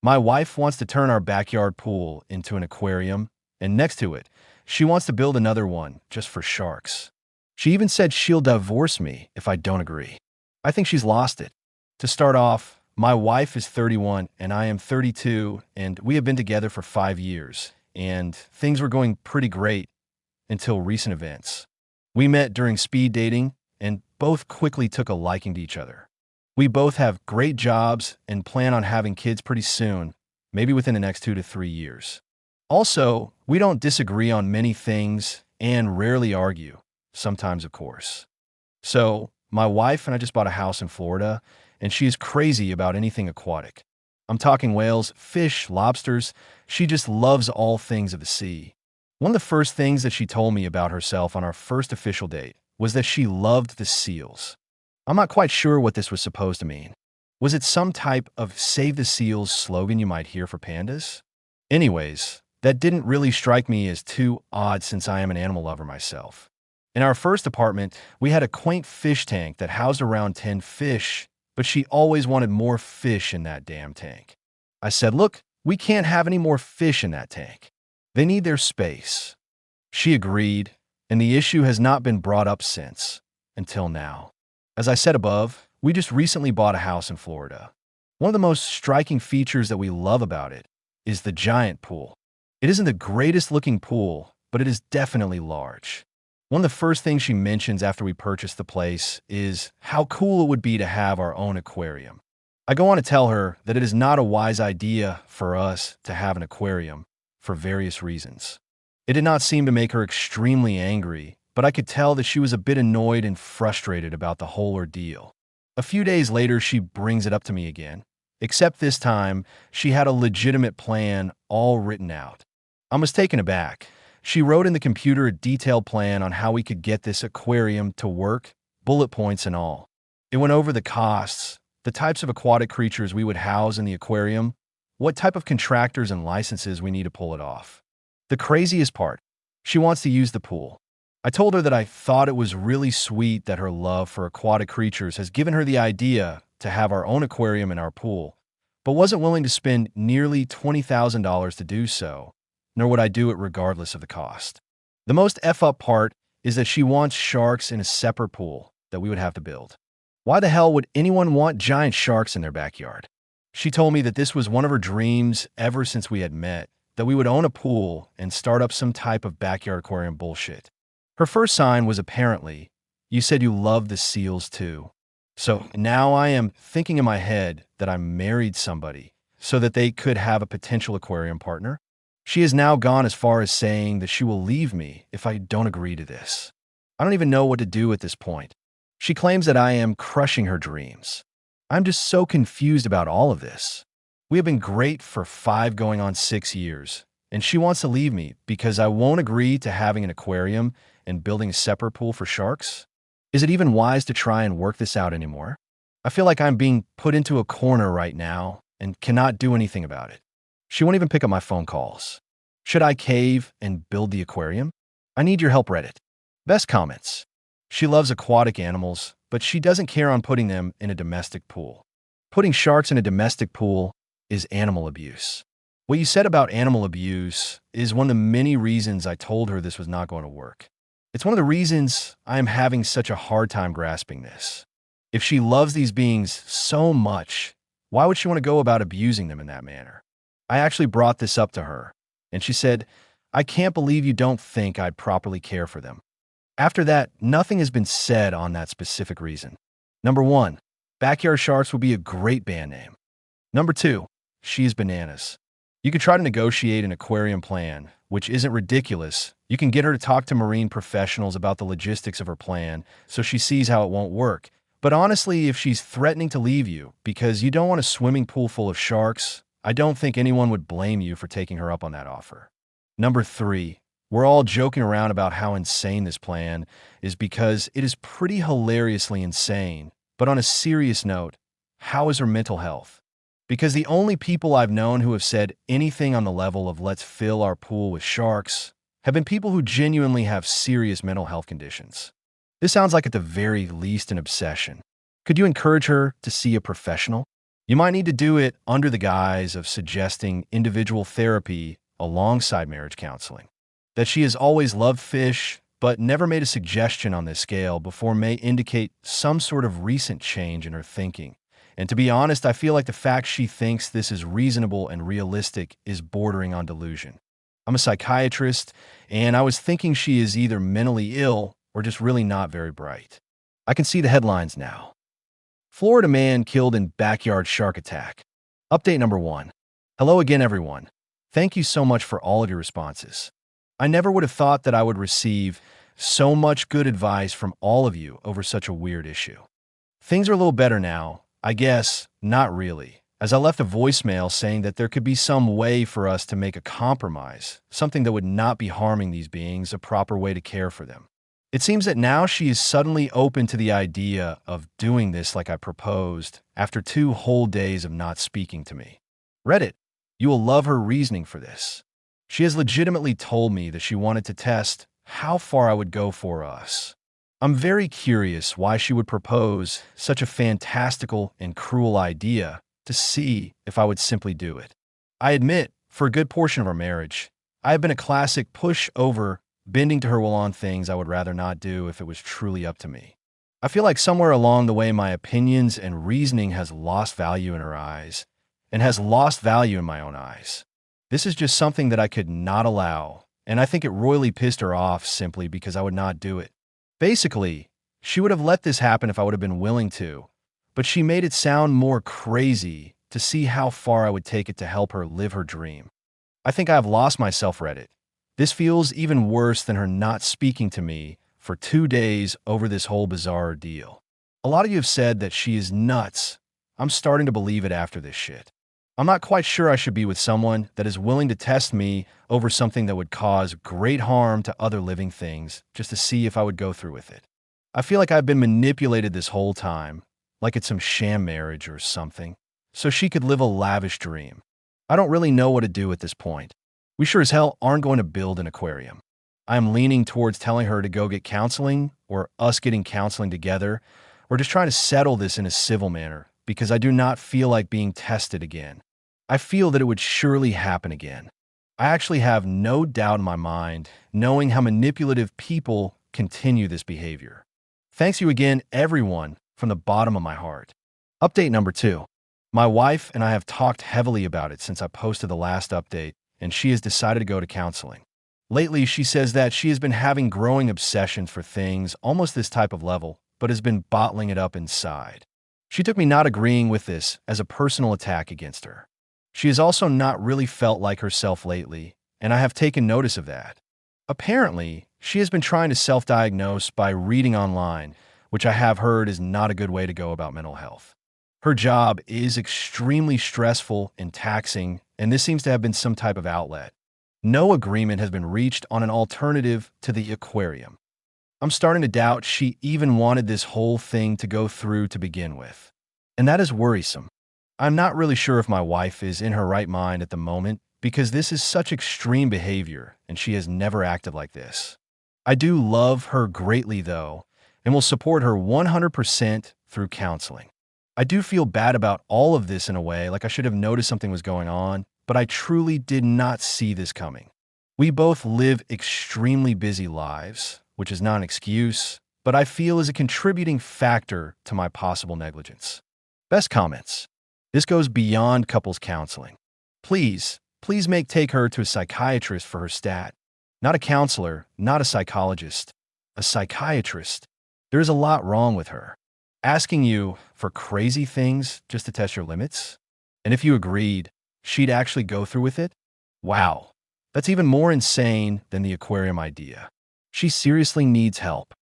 My wife wants to turn our backyard pool into an aquarium, and next to it, she wants to build another one just for sharks. She even said she'll divorce me if I don't agree. I think she's lost it. To start off, my wife is 31 and I am 32, and we have been together for 5 years, and things were going pretty great until recent events. We met during speed dating and both quickly took a liking to each other. We both have great jobs and plan on having kids pretty soon, maybe within the next 2 to 3 years. Also, we don't disagree on many things and rarely argue, sometimes, of course. So, my wife and I just bought a house in Florida, and she is crazy about anything aquatic. I'm talking whales, fish, lobsters. She just loves all things of the sea. One of the first things that she told me about herself on our first official date was that she loved the seals. I'm not quite sure what this was supposed to mean. Was it some type of Save the Seals slogan you might hear for pandas? Anyways, that didn't really strike me as too odd since I am an animal lover myself. In our first apartment, we had a quaint fish tank that housed around 10 fish, but she always wanted more fish in that damn tank. I said, look, we can't have any more fish in that tank. They need their space. She agreed, and the issue has not been brought up since, until now. As I said above, we just recently bought a house in Florida. One of the most striking features that we love about it is the giant pool. It isn't the greatest looking pool, but it is definitely large. One of the first things she mentions after we purchased the place is how cool it would be to have our own aquarium. I go on to tell her that it is not a wise idea for us to have an aquarium for various reasons. It did not seem to make her extremely angry, but I could tell that she was a bit annoyed and frustrated about the whole ordeal. A few days later, she brings it up to me again, except this time, she had a legitimate plan all written out. I was taken aback. She wrote in the computer a detailed plan on how we could get this aquarium to work, bullet points and all. It went over the costs, the types of aquatic creatures we would house in the aquarium, what type of contractors and licenses we need to pull it off. The craziest part, she wants to use the pool. I told her that I thought it was really sweet that her love for aquatic creatures has given her the idea to have our own aquarium in our pool, but wasn't willing to spend nearly $20,000 to do so, nor would I do it regardless of the cost. The most F-up part is that she wants sharks in a separate pool that we would have to build. Why the hell would anyone want giant sharks in their backyard? She told me that this was one of her dreams ever since we had met, that we would own a pool and start up some type of backyard aquarium bullshit. Her first sign was apparently, you said you love the seals too. So now I am thinking in my head that I married somebody so that they could have a potential aquarium partner. She has now gone as far as saying that she will leave me if I don't agree to this. I don't even know what to do at this point. She claims that I am crushing her dreams. I'm just so confused about all of this. We have been great for 5 going on 6 years, and she wants to leave me because I won't agree to having an aquarium and building a separate pool for sharks? Is it even wise to try and work this out anymore? I feel like I'm being put into a corner right now and cannot do anything about it. She won't even pick up my phone calls. Should I cave and build the aquarium? I need your help, Reddit. Best comments. She loves aquatic animals, but she doesn't care on putting them in a domestic pool. Putting sharks in a domestic pool is animal abuse. What you said about animal abuse is one of the many reasons I told her this was not going to work. It's one of the reasons I am having such a hard time grasping this. If she loves these beings so much, why would she want to go about abusing them in that manner? I actually brought this up to her, and she said, I can't believe you don't think I'd properly care for them. After that, nothing has been said on that specific reason. Number 1, Backyard Sharks would be a great band name. Number 2, she's bananas. You could try to negotiate an aquarium plan, which isn't ridiculous. You can get her to talk to marine professionals about the logistics of her plan so she sees how it won't work. But honestly, if she's threatening to leave you because you don't want a swimming pool full of sharks, I don't think anyone would blame you for taking her up on that offer. Number 3, we're all joking around about how insane this plan is because it is pretty hilariously insane. But on a serious note, how is her mental health? Because the only people I've known who have said anything on the level of let's fill our pool with sharks have been people who genuinely have serious mental health conditions. This sounds like at the very least an obsession. Could you encourage her to see a professional? You might need to do it under the guise of suggesting individual therapy alongside marriage counseling. That she has always loved fish, but never made a suggestion on this scale before may indicate some sort of recent change in her thinking. And to be honest, I feel like the fact she thinks this is reasonable and realistic is bordering on delusion. I'm a psychiatrist, and I was thinking she is either mentally ill or just really not very bright. I can see the headlines now. Florida man killed in backyard shark attack. Update number 1. Hello again, everyone. Thank you so much for all of your responses. I never would have thought that I would receive so much good advice from all of you over such a weird issue. Things are a little better now. I guess not really, as I left a voicemail saying that there could be some way for us to make a compromise, something that would not be harming these beings, a proper way to care for them. It seems that now she is suddenly open to the idea of doing this like I proposed after 2 whole days of not speaking to me. Reddit, you will love her reasoning for this. She has legitimately told me that she wanted to test how far I would go for us. I'm very curious why she would propose such a fantastical and cruel idea to see if I would simply do it. I admit, for a good portion of our marriage, I have been a classic pushover, bending to her will on things I would rather not do if it was truly up to me. I feel like somewhere along the way my opinions and reasoning has lost value in her eyes, and has lost value in my own eyes. This is just something that I could not allow, and I think it royally pissed her off simply because I would not do it. Basically, she would have let this happen if I would have been willing to, but she made it sound more crazy to see how far I would take it to help her live her dream. I think I have lost myself, Reddit. This feels even worse than her not speaking to me for 2 days over this whole bizarre ordeal. A lot of you have said that she is nuts. I'm starting to believe it after this shit. I'm not quite sure I should be with someone that is willing to test me over something that would cause great harm to other living things just to see if I would go through with it. I feel like I've been manipulated this whole time, like it's some sham marriage or something, so she could live a lavish dream. I don't really know what to do at this point. We sure as hell aren't going to build an aquarium. I am leaning towards telling her to go get counseling, or us getting counseling together, or just trying to settle this in a civil manner, because I do not feel like being tested again. I feel that it would surely happen again. I actually have no doubt in my mind, knowing how manipulative people continue this behavior. Thanks you again, everyone, from the bottom of my heart. Update number 2. My wife and I have talked heavily about it since I posted the last update, and she has decided to go to counseling. Lately, she says that she has been having growing obsessions for things almost this type of level, but has been bottling it up inside. She took me not agreeing with this as a personal attack against her. She has also not really felt like herself lately, and I have taken notice of that. Apparently, she has been trying to self-diagnose by reading online, which I have heard is not a good way to go about mental health. Her job is extremely stressful and taxing, and this seems to have been some type of outlet. No agreement has been reached on an alternative to the aquarium. I'm starting to doubt she even wanted this whole thing to go through to begin with. And that is worrisome. I'm not really sure if my wife is in her right mind at the moment, because this is such extreme behavior and she has never acted like this. I do love her greatly though, and will support her 100% through counseling. I do feel bad about all of this in a way, like I should have noticed something was going on, but I truly did not see this coming. We both live extremely busy lives, which is not an excuse, but I feel is a contributing factor to my possible negligence. Best comments. This goes beyond couples counseling. Please take her to a psychiatrist for her stat. Not a counselor, not a psychologist. A psychiatrist. There is a lot wrong with her. Asking you for crazy things just to test your limits? And if you agreed, she'd actually go through with it? Wow. That's even more insane than the aquarium idea. She seriously needs help.